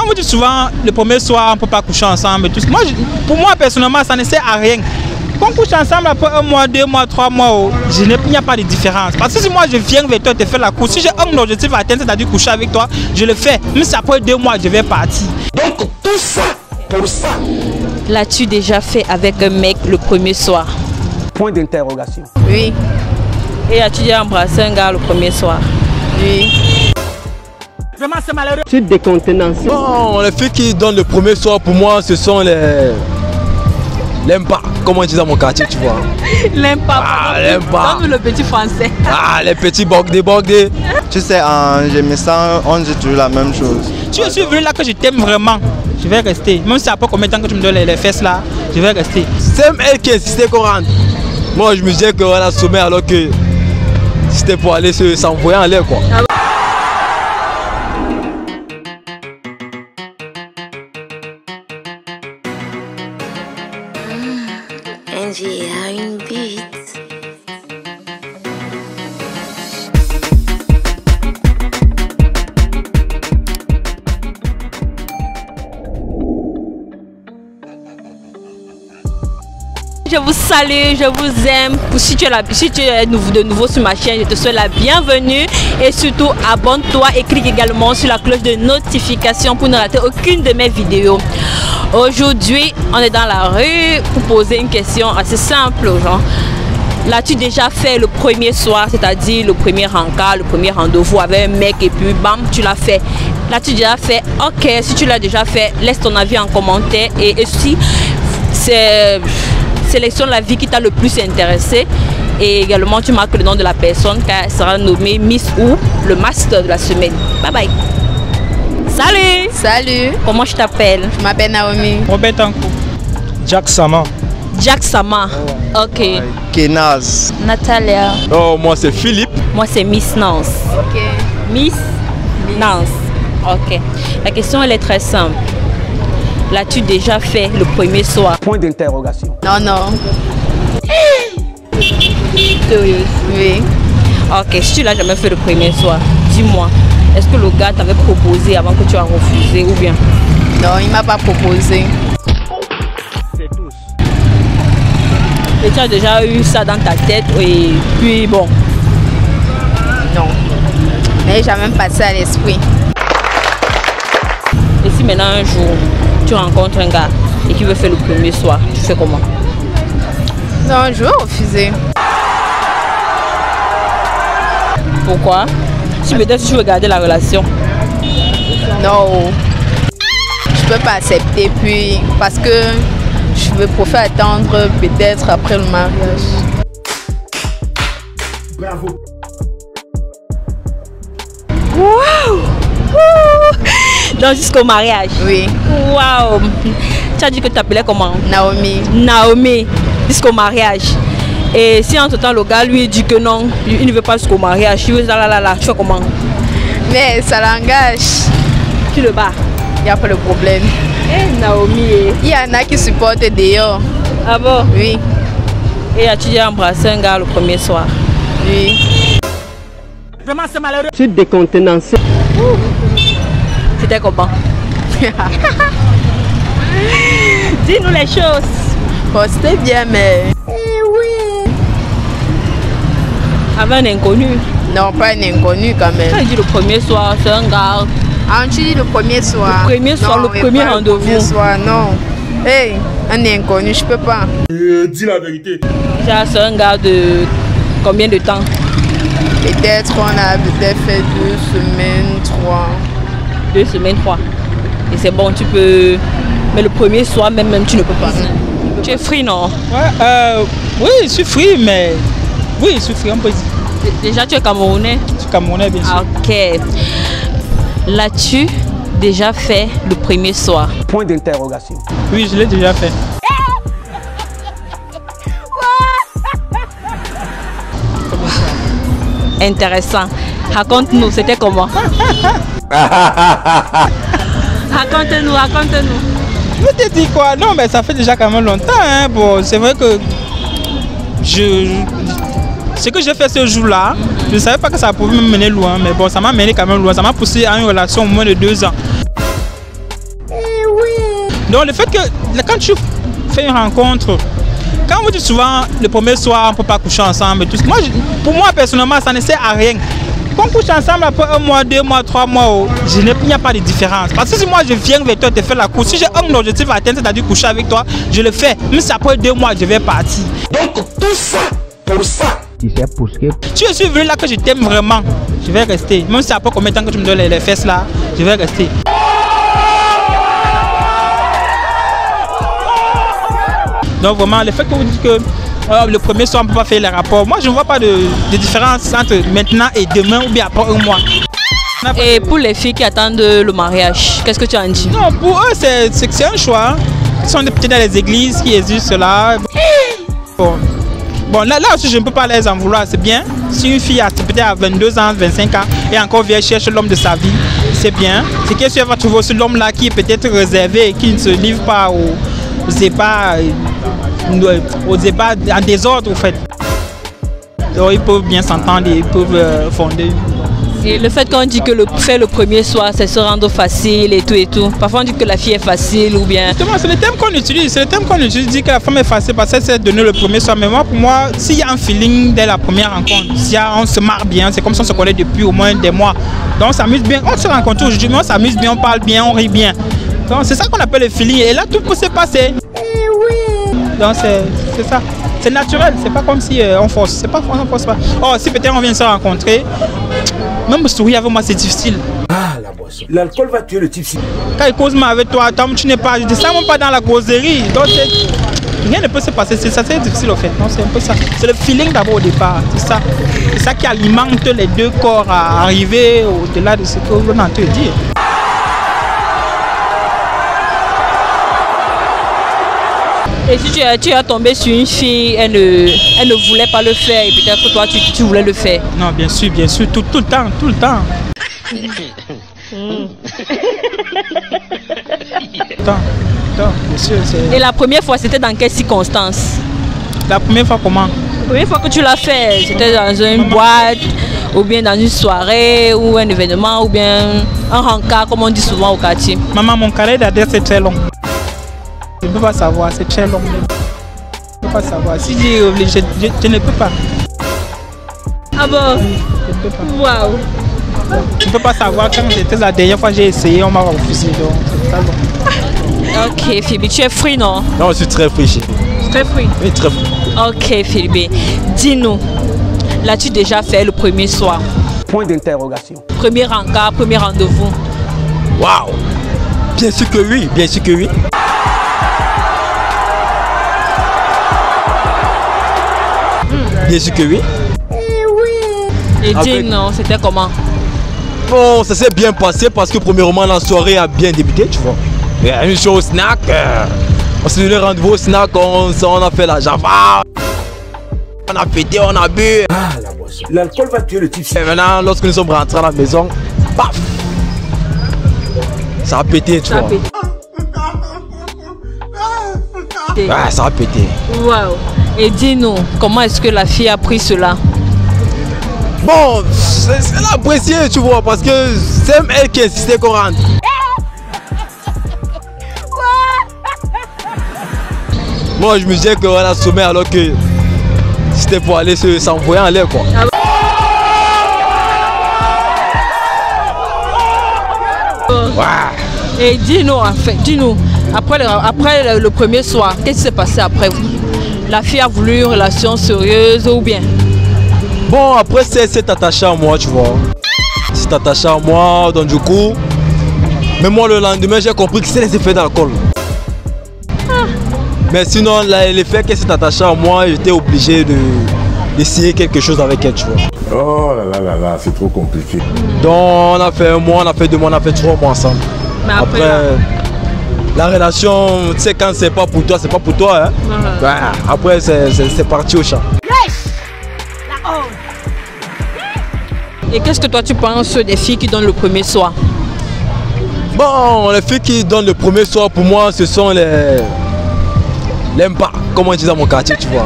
on vous dit souvent, le premier soir, on ne peut pas coucher ensemble. Tout. Moi, pour moi, personnellement, ça ne sert à rien. Qu'on couche ensemble après 1 mois, 2 mois, 3 mois, il n'y a pas de différence. Parce que si moi, je viens vers toi te faire la course, si j'ai un objectif à atteindre, c'est-à-dire coucher avec toi, je le fais. Même si après 2 mois, je vais partir. Donc, tout ça, pour ça. L'as-tu déjà fait avec un mec le premier soir? Point d'interrogation. Oui. Et as-tu déjà embrassé un gars le premier soir? Oui. Vraiment, c'est malheureux. Tu te décontenances. Non, les filles qui donnent le premier soir, pour moi, ce sont les pas, comme on dit dans mon quartier, tu vois. L'aime pas. Ah, l'aime pas. Comme le petit français. Ah, les petits bogdés. Tu sais, je me sens, on dit toujours la même chose. Si je suis venu là que je t'aime vraiment, je vais rester. Même si après combien de temps que tu me donnes les fesses là, je vais rester. C'est elle qui insistait qu'on rentre. Moi, je me disais qu'on a sommet alors que c'était pour aller s'envoyer en l'air, quoi. Angie a une bite. Je vous salue, je vous aime. Si tu es de nouveau sur ma chaîne, je te souhaite la bienvenue. Et surtout, abonne-toi et clique également sur la cloche de notification pour ne rater aucune de mes vidéos. Aujourd'hui, on est dans la rue pour poser une question assez simple aux gens. L'as-tu déjà fait le premier soir, c'est-à-dire le premier rencard, le premier rendez-vous avec un mec et puis bam, tu l'as fait? L'as-tu déjà fait? Ok, si tu l'as déjà fait, laisse ton avis en commentaire. Et si c'est sélectionne la vie qui t'a le plus intéressé et également tu marques le nom de la personne car elle sera nommée Miss ou le Master de la semaine. Bye bye. Salut. Salut. Comment je t'appelle? Je m'appelle Naomi. Robert Tanko. Jack Sama. Jack Sama. Ok. Kenaz. Natalia. Oh, moi c'est Philippe. Moi c'est Miss Nance. Ok. Miss Nance. Ok. La question elle est très simple. L'as-tu déjà fait le premier soir? Point d'interrogation. Non, non. Sérieuse? Oui. Ok, si tu l'as jamais fait le premier soir, dis-moi, est-ce que le gars t'avait proposé avant que tu as refusé ou bien? Non, il m'a pas proposé. C'est tous. Et tu as déjà eu ça dans ta tête et puis bon? Non. Mais j'ai même passé à l'esprit. Et si maintenant un jour, tu rencontres un gars et qui veut faire le premier soir, tu fais comment? Non, je vais refuser. Pourquoi? Si peut-être tu veux garder la relation. Non. Je peux pas accepter puis parce que je veux préférer attendre peut-être après le mariage. Bravo. Waouh! Donc jusqu'au mariage? Oui. Waouh! Tu as dit que tu t'appelais comment? Naomi. Naomi, jusqu'au mariage. Et si entre temps le gars lui dit que non, il ne veut pas jusqu'au mariage, il veut là, tu fais comment? Mais ça l'engage. Tu le bats? Il n'y a pas de problème. Eh Naomi. Il y en a qui supportent dehors. Ah bon? Oui. Et as-tu déjà embrassé un gars le premier soir? Oui. Vraiment, c'est malheureux. Tu te décontenances. C'était comment? Dis-nous les choses. Bon, c'était bien, mais... oui. Avec un inconnu? Non, pas un inconnu quand même. Tu as dit le premier soir, c'est un gars. Ah, tu dis le premier soir? Le premier soir, non, le premier rendez-vous. Le premier soir, non. Hey, un inconnu, je peux pas. Dis la vérité. C'est un gars de combien de temps? Peut-être on a peut-être fait 2 semaines, 3. 2 semaines, 3. Et c'est bon, tu peux... Mais le premier soir, même tu ne peux pas. Tu es free, non? Ouais, oui, je suis free, mais... Oui, je suis free, on peut dire. Déjà, tu es Camerounais? Je suis Camerounais, bien sûr. Ok. L'as-tu déjà fait le premier soir? Point d'interrogation. Oui, je l'ai déjà fait. Intéressant. Raconte-nous, c'était comment? Raconte-nous. Je te dis quoi? Non, mais ça fait déjà quand même longtemps. Hein. Bon, c'est vrai que ce que j'ai fait ce jour-là, je ne savais pas que ça pouvait me mener loin. Mais bon, ça m'a mené quand même loin. Ça m'a poussé à une relation au moins de 2 ans. Donc le fait que quand tu fais une rencontre, quand vous dites souvent le premier soir on ne peut pas coucher ensemble, tout, pour moi personnellement ça ne sert à rien. Qu'on couche ensemble après 1 mois, 2 mois, 3 mois, il n'y a pas de différence. Parce que si moi je viens vers toi te faire la course, si j'ai un objectif à atteindre, c'est-à-dire coucher avec toi, je le fais. Même si après 2 mois je vais partir. Donc tout ça, pour ça. Tu sais, pour ce que... Si je suis venu là que je t'aime vraiment, je vais rester. Même si après combien de temps que tu me donnes les fesses là, je vais rester. Donc vraiment, le fait que vous dites que le premier soir on ne peut pas faire les rapports, moi je ne vois pas de différence entre maintenant et demain ou bien après 1 mois. Et pour les filles qui attendent le mariage, qu'est-ce que tu en dis? Non, pour eux c'est un choix. Ils sont peut-être dans les églises qui exigent cela. Bon là aussi je ne peux pas les en vouloir, c'est bien. Si une fille a peut-être à 22 ans, 25 ans et encore vient chercher l'homme de sa vie, c'est bien. C'est qu'elle va trouver aussi l'homme là qui est peut-être réservé et qui ne se livre pas aux débats en désordre en fait. Donc ils peuvent bien s'entendre, ils peuvent fonder. Et le fait qu'on dit que faire le premier soir, c'est se rendre facile et tout. Parfois on dit que la fille est facile ou bien... Justement, c'est le terme qu'on utilise. C'est le terme qu'on utilise, dit que la femme est facile parce qu'elle s'est donné le premier soir. Mais moi, pour moi, s'il y a un feeling dès la première rencontre, si on se marre bien, c'est comme si on se connaît depuis au moins des mois. Donc on s'amuse bien. On se rencontre aujourd'hui, mais on s'amuse bien, on parle bien, on rit bien. Donc c'est ça qu'on appelle le feeling. Et là, tout peut se passer. Donc c'est ça. C'est naturel, c'est pas comme si on force. C'est pas on force pas. Oh, si peut-être on vient de se rencontrer, même sourire avec moi c'est difficile. Ah, la boisson. L'alcool va tuer le type. Quand il cause avec toi, tu n'es pas, je dis ça même pas dans la causerie. Donc rien ne peut se passer, c'est ça, c'est difficile au fait. Non, c'est un peu ça. C'est le feeling d'abord au départ, c'est ça. C'est ça qui alimente les deux corps à arriver au-delà de ce que l'on a entendu dire. Et si tu as tombé sur une fille, elle ne voulait pas le faire et peut-être que toi tu voulais le faire. Non, bien sûr, tout le temps, tout le temps. Bien sûr, et la première fois, c'était dans quelles circonstances? La première fois comment? La première fois que tu l'as fait, c'était dans une boîte, ou bien dans une soirée, ou un événement, ou bien un rencard, comme on dit souvent au quartier. Maman, mon carré d'adresse c'est très long. Je ne peux pas savoir, c'est très long. Je ne peux pas savoir. Si j'ai obligé, je ne peux pas. Ah bon? Je ne peux pas. Waouh! Je ne peux pas savoir. Quand c'était la dernière fois que j'ai essayé, on m'a refusé. Donc c'est très long. Ok, Philippe, tu es free, non? Non, je suis très free. Très free? Oui, très free. Ok, Philippe. Dis-nous, l'as-tu déjà fait le premier soir? Point d'interrogation. Premier rencard, premier rendez-vous? Waouh! Bien sûr que oui, bien sûr que oui. Bien sûr que oui. Et dis non, c'était comment? Bon, ça s'est bien passé parce que premièrement la soirée a bien débuté, tu vois. Il y a une chose au snack, on s'est donné rendez-vous au snack, on a fait la java, on a pété, on a bu. Ah, la boisson. L'alcool va tuer le type. Et maintenant, lorsque nous sommes rentrés à la maison, paf, ça a pété, tu vois. Ouais, ça a pété. Waouh. Et dis-nous, comment est-ce que la fille a pris cela? Bon, c'est l'apprécier, tu vois, parce que c'est elle qui insistait qu'on rentre. Moi, je me disais qu'on a sommet alors que c'était pour aller s'envoyer en l'air, quoi. Ouais. Et dis-nous, en fait, après le premier soir, qu'est-ce qui s'est passé après vous? La fille a voulu une relation sérieuse ou bien? Bon, après, c'est attaché à moi, tu vois. C'est attaché à moi, donc du coup... Mais moi, le lendemain, j'ai compris que c'est les effets d'alcool. Ah. Mais sinon, l'effet qu'elle s'est attachée à moi, j'étais obligé d'essayer quelque chose avec elle, tu vois. Oh là là là là, c'est trop compliqué. Donc, on a fait 1 mois, on a fait 2 mois, on a fait 3 mois ensemble. Mais après la relation, tu sais, quand c'est pas pour toi, c'est pas pour toi. Hein? Ouais, après, c'est parti au champ. Et qu'est-ce que toi tu penses des filles qui donnent le premier soir? Bon, les filles qui donnent le premier soir, pour moi, ce sont les l'impa, comme on dit dans mon quartier, tu vois.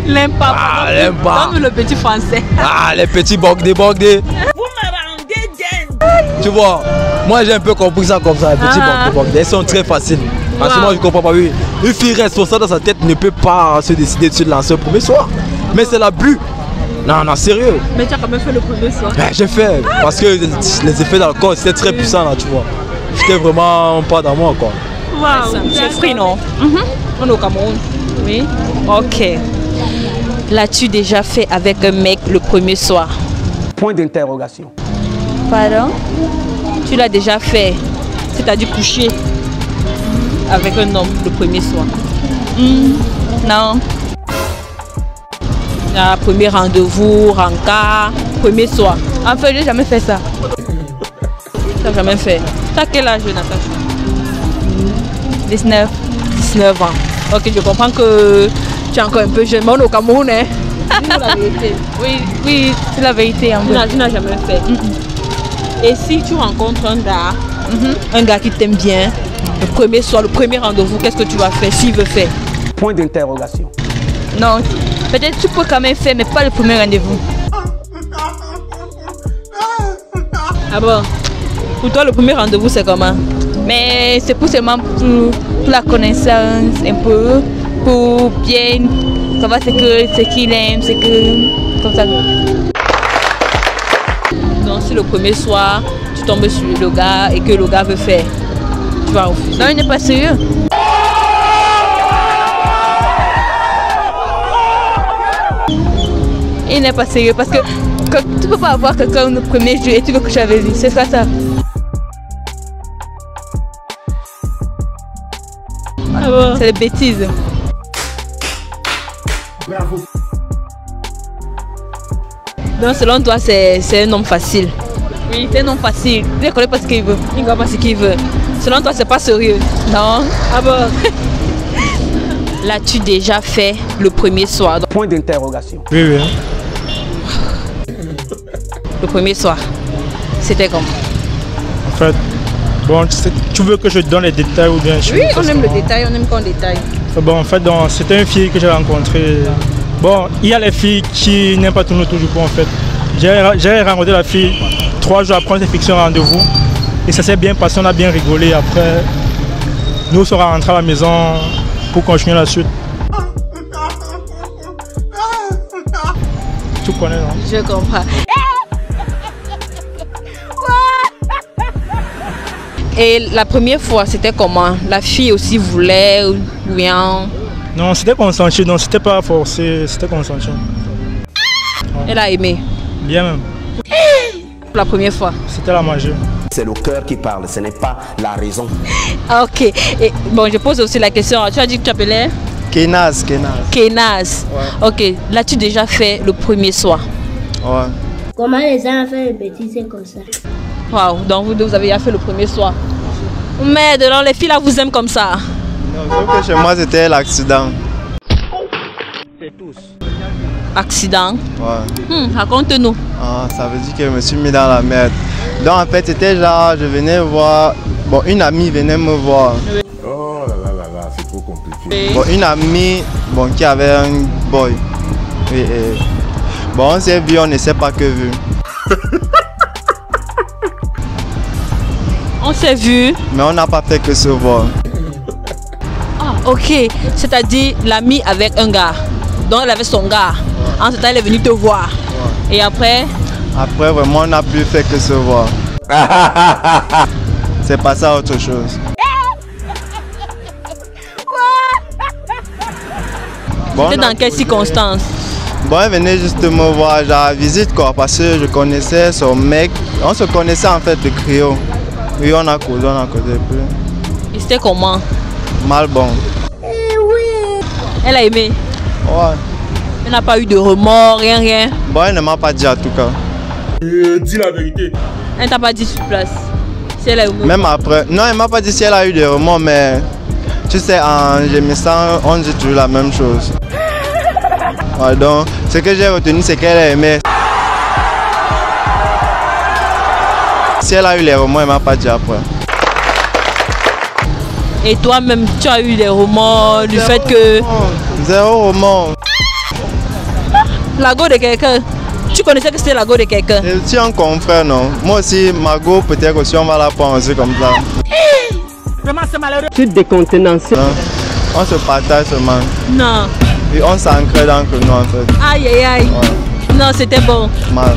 L'impa. Ah, l'impa. Donne le petit français. Ah, les petits bogdés. Vous me rendez dingue. Tu vois, moi j'ai un peu compris ça comme ça, les petits bogdés. Elles sont très faciles. Parce que moi je comprends pas, oui. Une fille responsable dans sa tête ne peut pas se décider de se lancer au premier soir. Mais c'est l'abus. Non, non, sérieux. Mais tu as quand même fait le premier soir. Ben, j'ai fait, parce que les effets d'alcool c'était très puissant là, tu vois. J'étais vraiment pas dans moi quoi. Waouh, c'est free non? On est au Cameroun. Oui. Ok. L'as-tu déjà fait avec un mec le premier soir? Point d'interrogation. Pardon? Tu l'as déjà fait, c'est-à-dire coucher avec un homme le premier soir? Non. Premier rendez-vous, rencard, premier soir. En fait, j'ai jamais fait ça. Tu n'as jamais fait. Tu as quel âge, Natacha? 19. 19 ans. Ok, je comprends que tu es encore un peu jeune, mais on est au Cameroun, hein? Dis-nous la vérité. Oui, c'est la vérité en fait. Tu n'as jamais fait. Et si tu rencontres un gars qui t'aime bien, le premier soir, le premier rendez-vous, qu'est-ce que tu vas faire s'il veut faire? Point d'interrogation. Non, peut-être tu peux quand même faire, mais pas le premier rendez-vous. Ah bon? Pour toi, le premier rendez-vous, c'est comment? Mais c'est pour seulement pour la connaissance un peu, pour bien savoir ce qu'il aime, c'est que comme ça. Donc si le premier soir, tu tombes sur le gars et que le gars veut faire, tu vas refuser. Non, il n'est pas sérieux. Il n'est pas sérieux parce que tu peux pas avoir quelqu'un le premier jour et tu veux coucher avec lui, c'est ça. Ah bon? C'est des bêtises. Bravo. Donc selon toi, c'est un homme facile? Oui, c'est un homme facile. Il ne connaît pas ce qu'il veut. Il ne voit pas ce qu'il veut. Selon toi, c'est pas sérieux? Non. Ah bon? L'as-tu déjà fait le premier soir? Point d'interrogation. Oui, oui. Le premier soir, c'était comment? En fait, bon, tu veux que je te donne les détails ou bien? Oui, on aime le détail, on aime qu'on détaille. Bon, en fait, c'était une fille que j'ai rencontrée. Bon, il y a les filles qui n'aiment pas tourner autour du pot en fait. J'ai rencontré la fille 3 jours après, on s'est fixé un rendez-vous. Et ça s'est bien passé, on a bien rigolé. Après, nous sommes rentrés à la maison pour continuer la suite. Tu connais, non? Je comprends. Et la première fois, c'était comment? La fille aussi voulait ou bien? Non, c'était consenti, donc c'était pas forcé, c'était consenti. Ouais. Elle a aimé? Bien même. La première fois? C'était la magie. C'est le cœur qui parle, ce n'est pas la raison. Ah, ok. Et bon, je pose aussi la question. Tu as dit que tu appelais? Kenaz. Kenaz. Ouais. Ok. L'as-tu déjà fait le premier soir? Ouais. Comment les gens ont fait des bêtises comme ça? Waouh, donc vous avez déjà fait le premier soir. Mais alors les filles là vous aiment comme ça? Non, sauf que chez moi c'était l'accident. C'est tous. Accident? Ouais. Raconte-nous. Ah, ça veut dire que je me suis mis dans la merde. Donc en fait c'était genre, je venais voir, bon une amie venait me voir. Oh là là, c'est trop compliqué. Bon une amie bon, qui avait un boy. Et, bon on s'est vu, on ne s'est pas que vu. On s'est vu. Mais on n'a pas fait que se voir. Ah, ok. C'est-à-dire l'amie avec un gars. Donc elle avait son gars. En ce temps, elle est venue te voir. Et après? Après, vraiment, on n'a plus fait que se voir. C'est passé à autre chose. Bon, c'était dans quelles circonstances? Bon, elle venait juste me voir, genre visite quoi, parce que je connaissais son mec. On se connaissait en fait de Crio. Oui, on a causé plus. Et c'était comment? Mal bon. Elle a aimé? Ouais. Elle n'a pas eu de remords, rien? Bon, elle ne m'a pas dit en tout cas. Dis la vérité. Elle t'a pas dit sur place? Si elle a aimé. Même après. Non, elle m'a pas dit si elle a eu des remords, mais tu sais, en gémissant, on dit toujours la même chose. Ouais, donc, ce que j'ai retenu, c'est qu'elle a aimé. Si elle a eu les remords, elle m'a pas dit après. Et toi-même, tu as eu des remords du fait que... Zéro remords. La go de quelqu'un. Tu connaissais que c'était la go de quelqu'un? Tu es un confrère, non? Moi aussi, ma go, peut-être aussi on va la prendre aussi comme ça. Vraiment, c'est Je suis décontenancé. On se partage seulement. Non. Et on s'entraide entre nous en fait. Aïe aïe aïe. Ouais. Non, c'était bon. Mal.